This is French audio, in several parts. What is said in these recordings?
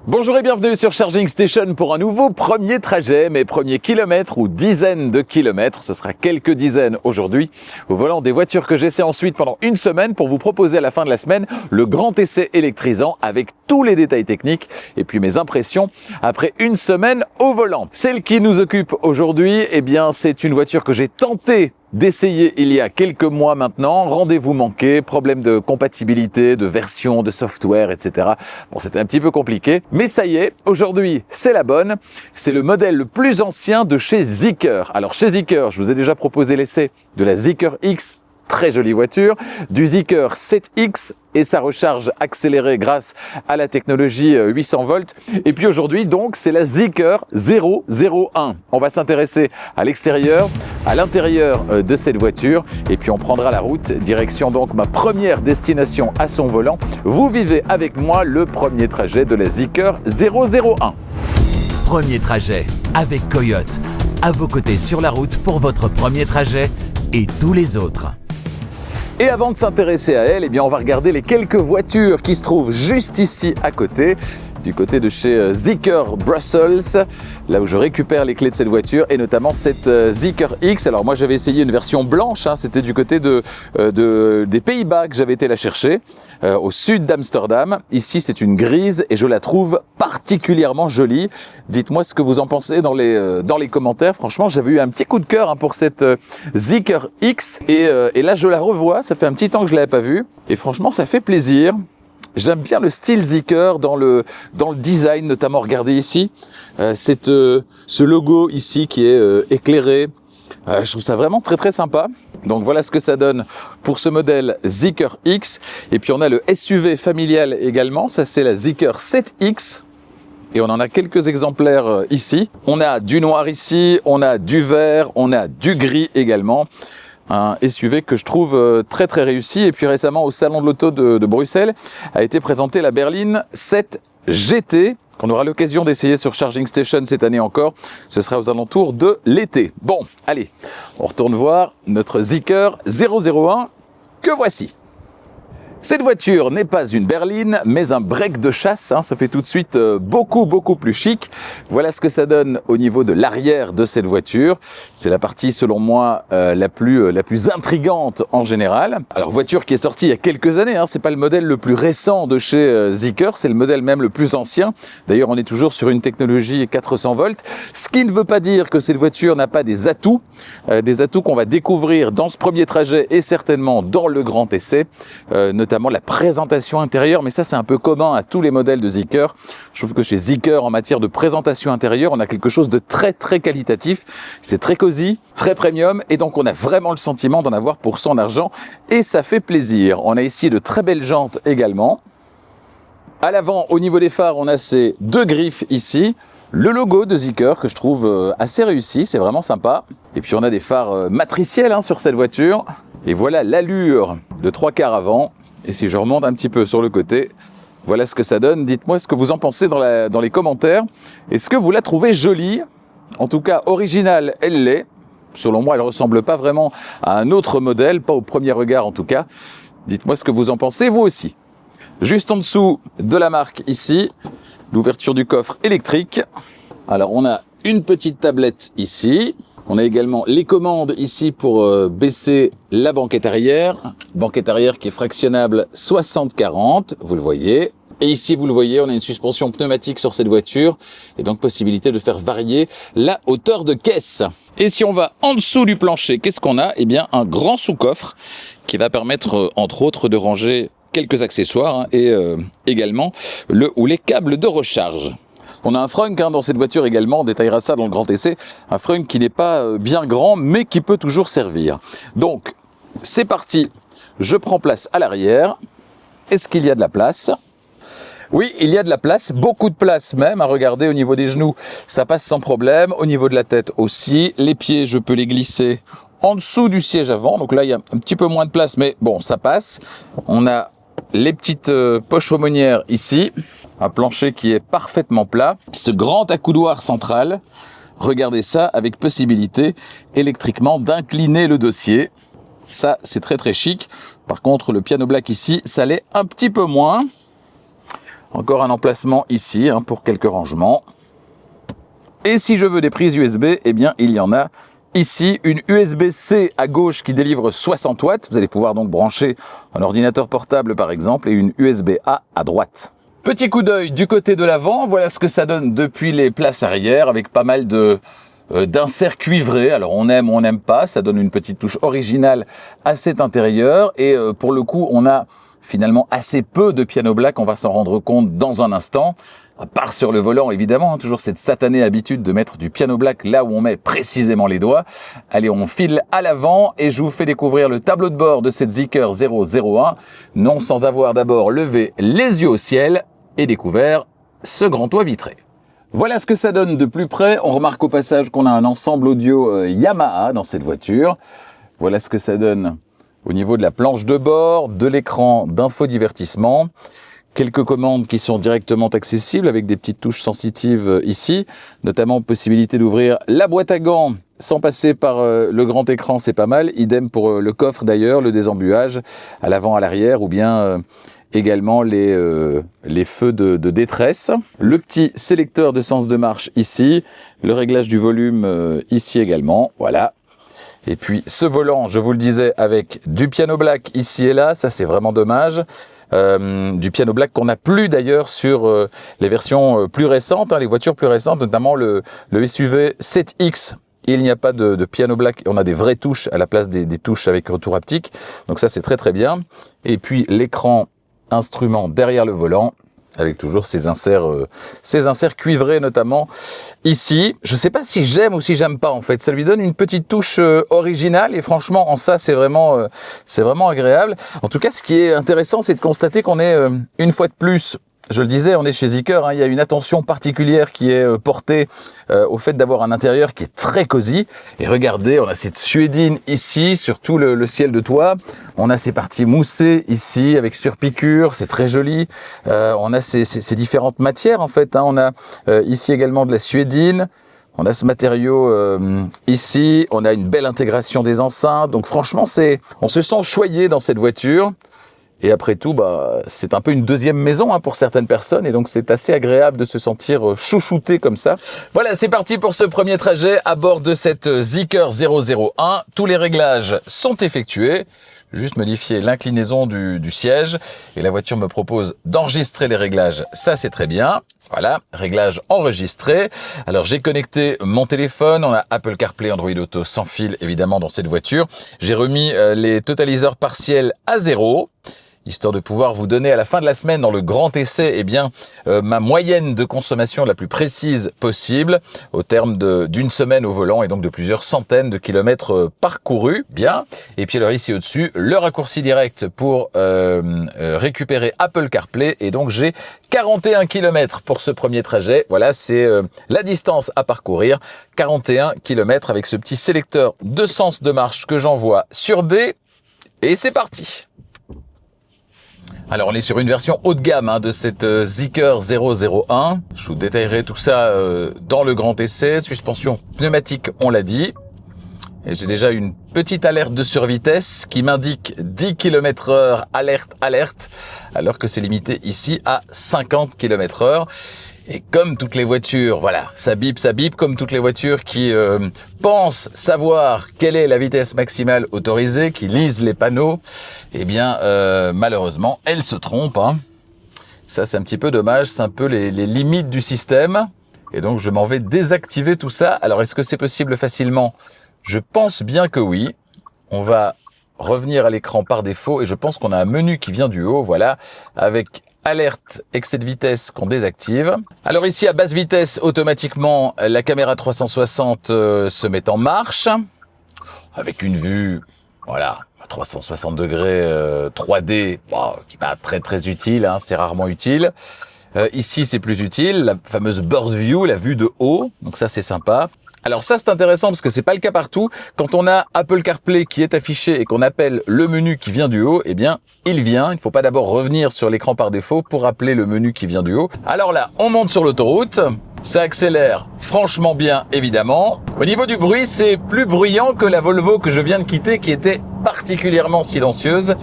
Bonjour et bienvenue sur Charging Station pour un nouveau premier trajet, mes premiers kilomètres ou dizaines de kilomètres. Ce sera quelques dizaines aujourd'hui au volant des voitures que j'essaie ensuite pendant une semaine pour vous proposer à la fin de la semaine le grand essai électrisant avec tous les détails techniques et puis mes impressions après une semaine au volant. Celle qui nous occupe aujourd'hui, eh bien c'est une voiture que j'ai tenté d'essayer il y a quelques mois maintenant, rendez-vous manqué, problème de compatibilité, de version, de software, etc. Bon, c'était un petit peu compliqué, mais ça y est, aujourd'hui, c'est la bonne. C'est le modèle le plus ancien de chez Zeekr. Alors, chez Zeekr, je vous ai déjà proposé l'essai de la Zeekr X, très jolie voiture, du Zeekr 7X et sa recharge accélérée grâce à la technologie 800 volts. Et puis aujourd'hui, donc, c'est la Zeekr 001. On va s'intéresser à l'extérieur, à l'intérieur de cette voiture et puis on prendra la route, direction donc ma première destination à son volant. Vous vivez avec moi le premier trajet de la Zeekr 001. Premier trajet avec Coyote, à vos côtés sur la route pour votre premier trajet et tous les autres. Et avant de s'intéresser à elle, eh bien on va regarder les quelques voitures qui se trouvent juste ici à côté, du côté de chez Zeekr Brussels, là où je récupère les clés de cette voiture et notamment cette Zeekr X. Alors moi j'avais essayé une version blanche, c'était du côté des Pays-Bas que j'avais été la chercher, au sud d'Amsterdam. Ici c'est une grise et je la trouve particulièrement jolie. Dites-moi ce que vous en pensez dans les commentaires. Franchement j'avais eu un petit coup de cœur pour cette Zeekr X et là je la revois, ça fait un petit temps que je ne l'avais pas vue et franchement ça fait plaisir. J'aime bien le style Zeekr dans le design, notamment regardez ici, ce logo ici qui est éclairé. Je trouve ça vraiment très très sympa. Donc voilà ce que ça donne pour ce modèle Zeekr X. Et puis on a le SUV familial également, ça c'est la Zeekr 7X. Et on en a quelques exemplaires ici. On a du noir ici, on a du vert, on a du gris également. Un SUV que je trouve très très réussi. Et puis récemment au salon de l'auto de Bruxelles a été présentée la Berline 7 GT qu'on aura l'occasion d'essayer sur Charging Station cette année encore. Ce sera aux alentours de l'été. Bon, allez, on retourne voir notre Zeekr 001 que voici. Cette voiture n'est pas une berline, mais un break de chasse. Ça fait tout de suite beaucoup plus chic. Voilà ce que ça donne au niveau de l'arrière de cette voiture. C'est la partie, selon moi, la plus intrigante en général. Alors, voiture qui est sortie il y a quelques années. C'est pas le modèle le plus récent de chez Zeekr, c'est le modèle même le plus ancien. D'ailleurs, on est toujours sur une technologie 400 volts. Ce qui ne veut pas dire que cette voiture n'a pas des atouts qu'on va découvrir dans ce premier trajet et certainement dans le grand essai, notamment la présentation intérieure, mais ça c'est un peu commun à tous les modèles de Zeekr. Je trouve que chez Zeekr, en matière de présentation intérieure, on a quelque chose de très très qualitatif. C'est très cosy, très premium, et donc on a vraiment le sentiment d'en avoir pour son argent, et ça fait plaisir. On a ici de très belles jantes également. À l'avant, au niveau des phares, on a ces deux griffes ici. Le logo de Zeekr que je trouve assez réussi, c'est vraiment sympa. Et puis on a des phares matriciels sur cette voiture. Et voilà l'allure de 3/4 avant. Et si je remonte un petit peu sur le côté, voilà ce que ça donne. Dites-moi ce que vous en pensez dans les commentaires. Est-ce que vous la trouvez jolie? En tout cas, originale, elle l'est. Selon moi, elle ne ressemble pas vraiment à un autre modèle, pas au premier regard en tout cas. Dites-moi ce que vous en pensez, vous aussi. Juste en dessous de la marque ici, l'ouverture du coffre électrique. Alors, on a une petite tablette ici. On a également les commandes ici pour baisser la banquette arrière qui est fractionnable 60-40, vous le voyez. Et ici, vous le voyez, on a une suspension pneumatique sur cette voiture et donc possibilité de faire varier la hauteur de caisse. Et si on va en dessous du plancher, qu'est-ce qu'on a? Eh bien, un grand sous-coffre qui va permettre, entre autres, de ranger quelques accessoires et également le ou les câbles de recharge. On a un frunk dans cette voiture également, on détaillera ça dans le grand essai, un frunk qui n'est pas bien grand mais qui peut toujours servir. Donc c'est parti, je prends place à l'arrière. Est-ce qu'il y a de la place? Oui, il y a de la place, beaucoup de place même, à regarder au niveau des genoux, ça passe sans problème, au niveau de la tête aussi, les pieds je peux les glisser en dessous du siège avant, donc là il y a un petit peu moins de place mais bon ça passe. On a les petites poches aumônières ici, un plancher qui est parfaitement plat, ce grand accoudoir central, regardez ça, avec possibilité électriquement d'incliner le dossier. Ça c'est très très chic. Par contre le piano black ici, ça l'est un petit peu moins. Encore un emplacement ici pour quelques rangements. Et si je veux des prises USB, eh bien il y en a ici. Une USB-C à gauche qui délivre 60 watts. Vous allez pouvoir donc brancher un ordinateur portable par exemple et une USB-A à droite. Petit coup d'œil du côté de l'avant. Voilà ce que ça donne depuis les places arrière avec pas mal d'inserts cuivrés. Alors on aime ou on n'aime pas. Ça donne une petite touche originale à cet intérieur. Et pour le coup, on a finalement assez peu de piano black. On va s'en rendre compte dans un instant. À part sur le volant, évidemment, toujours cette satanée habitude de mettre du piano black là où on met précisément les doigts. Allez, on file à l'avant et je vous fais découvrir le tableau de bord de cette Zeekr 001, non sans avoir d'abord levé les yeux au ciel et découvert ce grand toit vitré. Voilà ce que ça donne de plus près. On remarque au passage qu'on a un ensemble audio Yamaha dans cette voiture. Voilà ce que ça donne au niveau de la planche de bord, de l'écran d'infodivertissement. Quelques commandes qui sont directement accessibles avec des petites touches sensitives ici, notamment possibilité d'ouvrir la boîte à gants sans passer par le grand écran, c'est pas mal. Idem pour le coffre d'ailleurs, le désembuage à l'avant, à l'arrière ou bien également les feux de détresse. Le petit sélecteur de sens de marche ici, le réglage du volume ici également, voilà. Et puis ce volant, je vous le disais, avec du piano black ici et là, ça c'est vraiment dommage. Du piano black qu'on n'a plus d'ailleurs sur les versions plus récentes, les voitures plus récentes, notamment le SUV 7X. Il n'y a pas de piano black, on a des vraies touches à la place des touches avec retour haptique. Donc ça c'est très très bien. Et puis l'écran instrument derrière le volant, avec toujours ces inserts cuivrés notamment ici. Je ne sais pas si j'aime ou si j'aime pas en fait. Ça lui donne une petite touche originale et franchement en ça c'est vraiment agréable. En tout cas, ce qui est intéressant, c'est de constater qu'on est une fois de plus. Je le disais, on est chez Zeekr, il y a une attention particulière qui est portée au fait d'avoir un intérieur qui est très cosy. Et regardez, on a cette suédine ici sur tout le ciel de toit. On a ces parties moussées ici avec surpiqûre, c'est très joli. On a ces différentes matières en fait. On a ici également de la suédine. On a ce matériau ici. On a une belle intégration des enceintes. Donc franchement, on se sent choyé dans cette voiture. Et après tout, c'est un peu une deuxième maison pour certaines personnes. Et donc, c'est assez agréable de se sentir chouchouté comme ça. Voilà, c'est parti pour ce premier trajet à bord de cette Zeekr 001. Tous les réglages sont effectués. Juste modifier l'inclinaison du siège. Et la voiture me propose d'enregistrer les réglages. Ça, c'est très bien. Voilà, réglage enregistré. Alors, j'ai connecté mon téléphone. On a Apple CarPlay, Android Auto sans fil, évidemment, dans cette voiture. J'ai remis les totaliseurs partiels à 0. Histoire de pouvoir vous donner à la fin de la semaine dans le grand essai, ma moyenne de consommation la plus précise possible au terme d'une semaine au volant et donc de plusieurs centaines de kilomètres parcourus. Bien. Et puis alors ici au-dessus, le raccourci direct pour récupérer Apple CarPlay et donc j'ai 41 km pour ce premier trajet. Voilà, c'est la distance à parcourir. 41 km avec ce petit sélecteur de sens de marche que j'envoie sur D et c'est parti. Alors on est sur une version haut de gamme de cette Zeekr 001. Je vous détaillerai tout ça dans le grand essai. Suspension pneumatique, on l'a dit. Et j'ai déjà une petite alerte de survitesse qui m'indique 10 km/h, alerte, alors que c'est limité ici à 50 km/h. Et comme toutes les voitures, voilà, ça bip, comme toutes les voitures qui pensent savoir quelle est la vitesse maximale autorisée, qui lisent les panneaux, malheureusement, elles se trompent. Ça, c'est un petit peu dommage, c'est un peu les limites du système. Et donc, je m'en vais désactiver tout ça. Alors, est-ce que c'est possible facilement ? Je pense bien que oui. On va revenir à l'écran par défaut et je pense qu'on a un menu qui vient du haut, voilà, avec alerte excès de vitesse qu'on désactive. Alors ici à basse vitesse, automatiquement la caméra 360 se met en marche avec une vue, voilà, 360 degrés 3D, qui n'est pas très très utile, c'est rarement utile. Ici c'est plus utile, la fameuse bird view, la vue de haut, donc ça c'est sympa. Alors ça c'est intéressant parce que c'est pas le cas partout. Quand on a Apple CarPlay qui est affiché et qu'on appelle le menu qui vient du haut, il vient. Il ne faut pas d'abord revenir sur l'écran par défaut pour appeler le menu qui vient du haut. Alors là, on monte sur l'autoroute. Ça accélère franchement bien, évidemment. Au niveau du bruit, c'est plus bruyant que la Volvo que je viens de quitter qui était particulièrement silencieuse.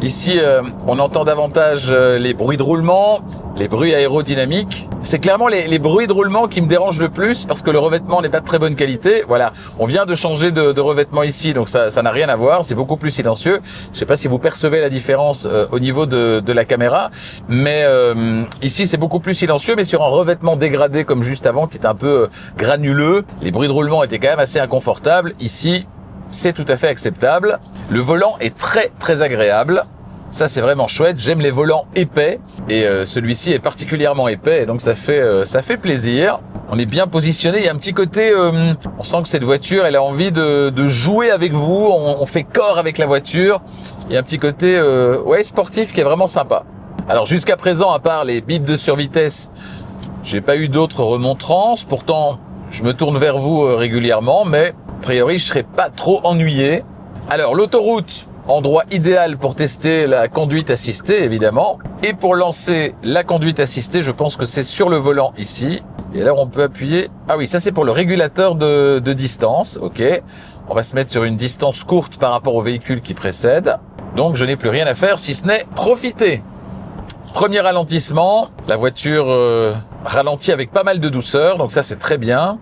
Ici, on entend davantage les bruits de roulement, les bruits aérodynamiques. C'est clairement les bruits de roulement qui me dérangent le plus parce que le revêtement n'est pas de très bonne qualité. Voilà, on vient de changer de revêtement ici, donc ça n'a rien à voir. C'est beaucoup plus silencieux. Je ne sais pas si vous percevez la différence au niveau de la caméra, mais ici c'est beaucoup plus silencieux, mais sur un revêtement dégradé comme juste avant, qui est un peu granuleux. Les bruits de roulement étaient quand même assez inconfortables. Ici, c'est tout à fait acceptable. Le volant est très très agréable. Ça, c'est vraiment chouette. J'aime les volants épais et celui-ci est particulièrement épais et donc ça fait plaisir. On est bien positionné. Il y a un petit côté, on sent que cette voiture, elle a envie de jouer avec vous. On fait corps avec la voiture. Il y a un petit côté ouais, sportif qui est vraiment sympa. Alors jusqu'à présent, à part les bips de survitesse, j'ai pas eu d'autres remontrances. Pourtant, je me tourne vers vous régulièrement, mais a priori, je serai pas trop ennuyé. Alors l'autoroute, endroit idéal pour tester la conduite assistée, évidemment. Et pour lancer la conduite assistée, je pense que c'est sur le volant ici. Et là, on peut appuyer. Ah oui, ça c'est pour le régulateur de distance. Ok. On va se mettre sur une distance courte par rapport au véhicule qui précède. Donc, je n'ai plus rien à faire si ce n'est profiter. Premier ralentissement. La voiture ralentit avec pas mal de douceur. Donc ça, c'est très bien.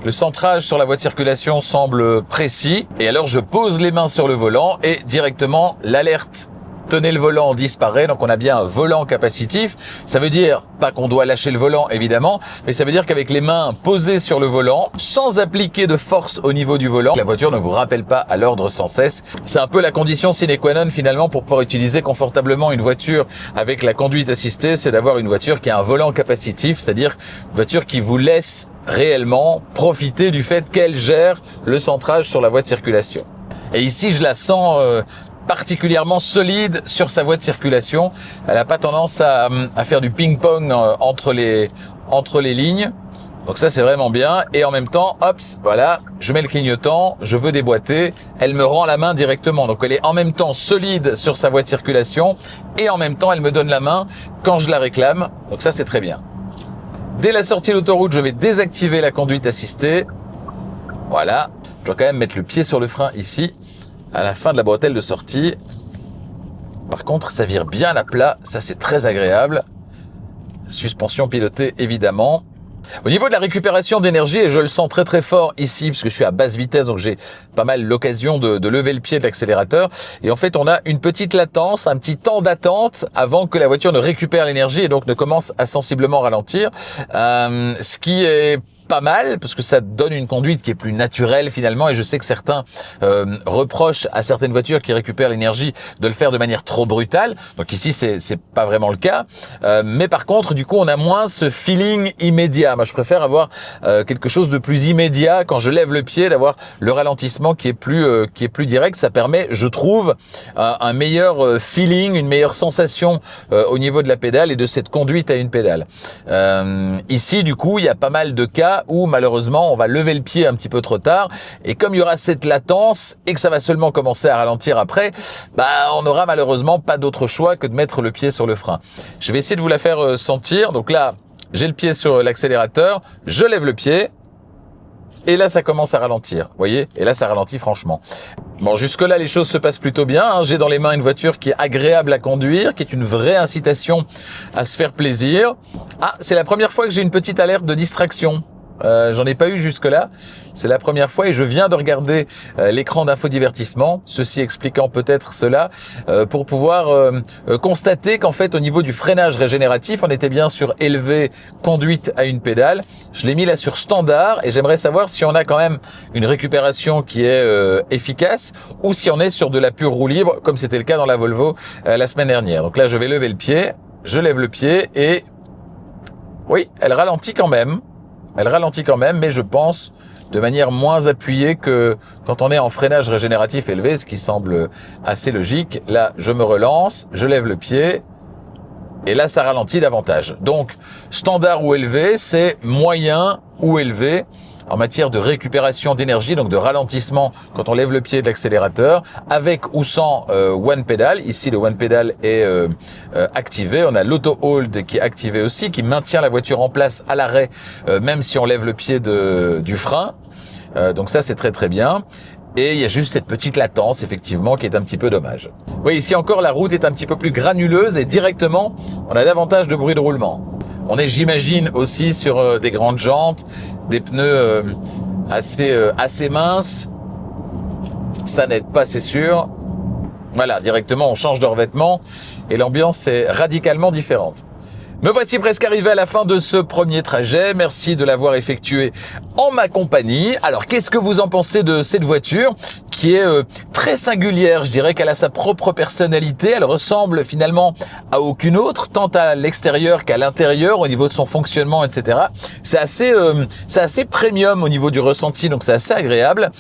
Le centrage sur la voie de circulation semble précis. Et alors, je pose les mains sur le volant et directement, l'alerte « Tenez le volant » disparaît. Donc, on a bien un volant capacitif. Ça veut dire, pas qu'on doit lâcher le volant, évidemment, mais ça veut dire qu'avec les mains posées sur le volant, sans appliquer de force au niveau du volant, la voiture ne vous rappelle pas à l'ordre sans cesse. C'est un peu la condition sine qua non, finalement, pour pouvoir utiliser confortablement une voiture avec la conduite assistée, c'est d'avoir une voiture qui a un volant capacitif, c'est-à-dire une voiture qui vous laisse réellement profiter du fait qu'elle gère le centrage sur la voie de circulation. Et ici, je la sens particulièrement solide sur sa voie de circulation. Elle n'a pas tendance à faire du ping-pong entre les lignes. Donc ça, c'est vraiment bien. Et en même temps, hop, voilà, je mets le clignotant, je veux déboîter. Elle me rend la main directement. Donc elle est en même temps solide sur sa voie de circulation et en même temps, elle me donne la main quand je la réclame. Donc ça, c'est très bien. Dès la sortie de l'autoroute, je vais désactiver la conduite assistée. Voilà. Je dois quand même mettre le pied sur le frein ici, à la fin de la bretelle de sortie. Par contre, ça vire bien à plat. Ça, c'est très agréable. Suspension pilotée, évidemment. Au niveau de la récupération d'énergie, et je le sens très très fort ici, parce que je suis à basse vitesse, donc j'ai pas mal l'occasion de lever le pied de l'accélérateur. Et en fait, on a une petite latence, un petit temps d'attente avant que la voiture ne récupère l'énergie et donc ne commence à sensiblement ralentir. Ce qui est pas mal parce que ça donne une conduite qui est plus naturelle finalement, et je sais que certains reprochent à certaines voitures qui récupèrent l'énergie de le faire de manière trop brutale. Donc ici c'est pas vraiment le cas, mais par contre du coup on a moins ce feeling immédiat. Moi je préfère avoir quelque chose de plus immédiat quand je lève le pied, d'avoir le ralentissement qui est plus direct. Ça permet, je trouve, un meilleur feeling, une meilleure sensation au niveau de la pédale et de cette conduite à une pédale. Ici du coup il y a pas mal de cas où malheureusement on va lever le pied un petit peu trop tard, et comme il y aura cette latence et que ça va seulement commencer à ralentir après, on n'aura malheureusement pas d'autre choix que de mettre le pied sur le frein. Je vais essayer de vous la faire sentir. Donc là, j'ai le pied sur l'accélérateur, je lève le pied, et là ça commence à ralentir, vous voyez, et là ça ralentit franchement. Bon, jusque-là, les choses se passent plutôt bien. Hein. J'ai dans les mains une voiture qui est agréable à conduire, qui est une vraie incitation à se faire plaisir. Ah, c'est la première fois que j'ai une petite alerte de distraction. J'en ai pas eu jusque-là. C'est la première fois et je viens de regarder l'écran d'infodivertissement, ceci expliquant peut-être cela, pour pouvoir constater qu'en fait au niveau du freinage régénératif, on était bien sur élevé conduite à une pédale. Je l'ai mis là sur standard et j'aimerais savoir si on a quand même une récupération qui est efficace ou si on est sur de la pure roue libre comme c'était le cas dans la Volvo la semaine dernière. Donc là je vais lever le pied, je lève le pied et oui, elle ralentit quand même. Elle ralentit quand même, mais je pense de manière moins appuyée que quand on est en freinage régénératif élevé, ce qui semble assez logique. Là, je me relance, je lève le pied, et là, ça ralentit davantage. Donc, standard ou élevé, c'est moyen ou élevé en matière de récupération d'énergie, donc de ralentissement quand on lève le pied de l'accélérateur, avec ou sans one pedal. Ici, le one pedal est activé. On a l'auto hold qui est activé aussi, qui maintient la voiture en place à l'arrêt, même si on lève le pied du frein. Donc ça, c'est très très bien. Et il y a juste cette petite latence, effectivement, qui est un petit peu dommage. Oui, ici encore, la route est un petit peu plus granuleuse et directement, on a davantage de bruit de roulement. On est, j'imagine, aussi sur des grandes jantes, des pneus assez minces. Ça n'aide pas, c'est sûr. Voilà, directement, on change de revêtement et l'ambiance est radicalement différente. Me voici presque arrivé à la fin de ce premier trajet. Merci de l'avoir effectué en ma compagnie. Alors, qu'est-ce que vous en pensez de cette voiture qui est très singulière? Je dirais qu'elle a sa propre personnalité. Elle ressemble finalement à aucune autre, tant à l'extérieur qu'à l'intérieur, au niveau de son fonctionnement, etc. C'est assez premium au niveau du ressenti, donc c'est assez agréable.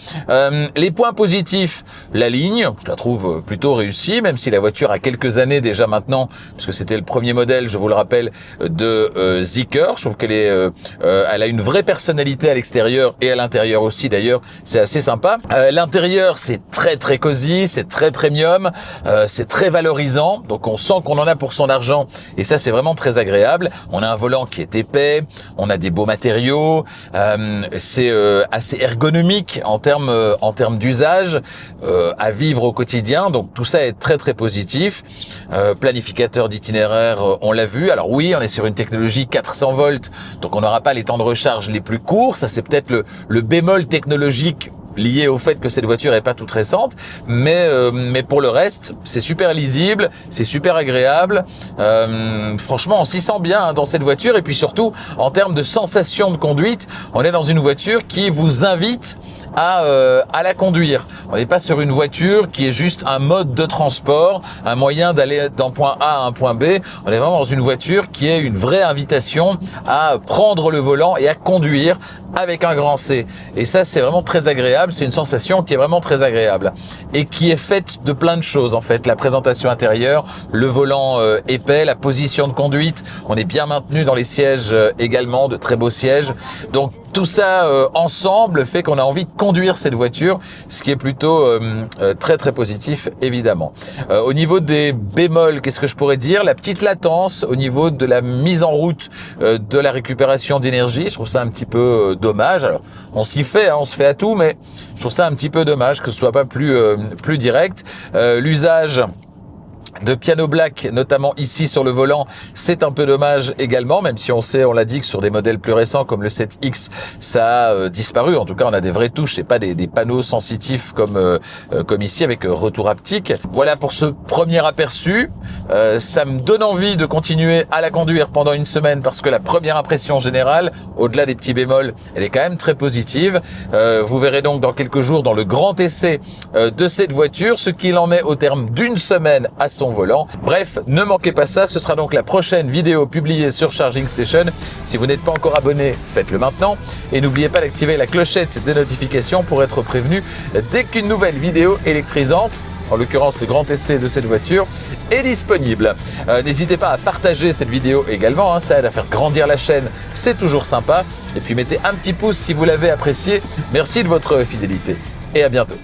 Les points positifs, la ligne, je la trouve plutôt réussie, même si la voiture a quelques années déjà maintenant, puisque c'était le premier modèle, je vous le rappelle, de Zeekr. Je trouve qu'elle elle a une vraie personnalité à l'extérieur et à l'intérieur aussi. D'ailleurs, c'est assez sympa. L'intérieur, c'est très très cosy, c'est très premium, c'est très valorisant. Donc on sent qu'on en a pour son argent et ça c'est vraiment très agréable. On a un volant qui est épais, on a des beaux matériaux, c'est assez ergonomique en termes d'usage à vivre au quotidien. Donc tout ça est très très positif. Planificateur d'itinéraire, on l'a vu. Alors oui, on est sur une technologie 400 volts, donc on n'aura pas les temps de recharge les plus courts. Ça, c'est peut-être le bémol technologique lié au fait que cette voiture est pas toute récente, mais pour le reste, c'est super lisible, c'est super agréable. Franchement, on s'y sent bien dans cette voiture. Et puis surtout, en termes de sensation de conduite, on est dans une voiture qui vous invite à la conduire. On n'est pas sur une voiture qui est juste un mode de transport, un moyen d'aller d'un point A à un point B. On est vraiment dans une voiture qui est une vraie invitation à prendre le volant et à conduire avec un grand C. Et ça, c'est vraiment très agréable. C'est une sensation qui est vraiment très agréable et qui est faite de plein de choses en fait. La présentation intérieure, le volant épais, la position de conduite. On est bien maintenu dans les sièges également, de très beaux sièges. Donc tout ça ensemble fait qu'on a envie de conduire cette voiture, ce qui est plutôt très très positif évidemment. Au niveau des bémols, qu'est-ce que je pourrais dire? La petite latence au niveau de la mise en route de la récupération d'énergie, je trouve ça un petit peu dommage. Alors on s'y fait, hein, on se fait à tout, mais je trouve ça un petit peu dommage que ce soit pas plus direct. L'usage de piano black, notamment ici sur le volant, c'est un peu dommage également, même si on l'a dit que sur des modèles plus récents comme le 7X, ça a disparu. En tout cas, on a des vraies touches, c'est pas des panneaux sensitifs comme ici avec retour haptique. Voilà pour ce premier aperçu. Ça me donne envie de continuer à la conduire pendant une semaine parce que la première impression générale, au-delà des petits bémols, elle est quand même très positive. Vous verrez donc dans quelques jours dans le grand essai de cette voiture, ce qu'il en est au terme d'une semaine à son volant. Bref, ne manquez pas ça, ce sera donc la prochaine vidéo publiée sur Charging Station. Si vous n'êtes pas encore abonné, faites-le maintenant et n'oubliez pas d'activer la clochette des notifications pour être prévenu dès qu'une nouvelle vidéo électrisante, en l'occurrence le grand essai de cette voiture, est disponible. N'hésitez pas à partager cette vidéo également, hein, ça aide à faire grandir la chaîne, c'est toujours sympa. Et puis mettez un petit pouce si vous l'avez apprécié. Merci de votre fidélité et à bientôt.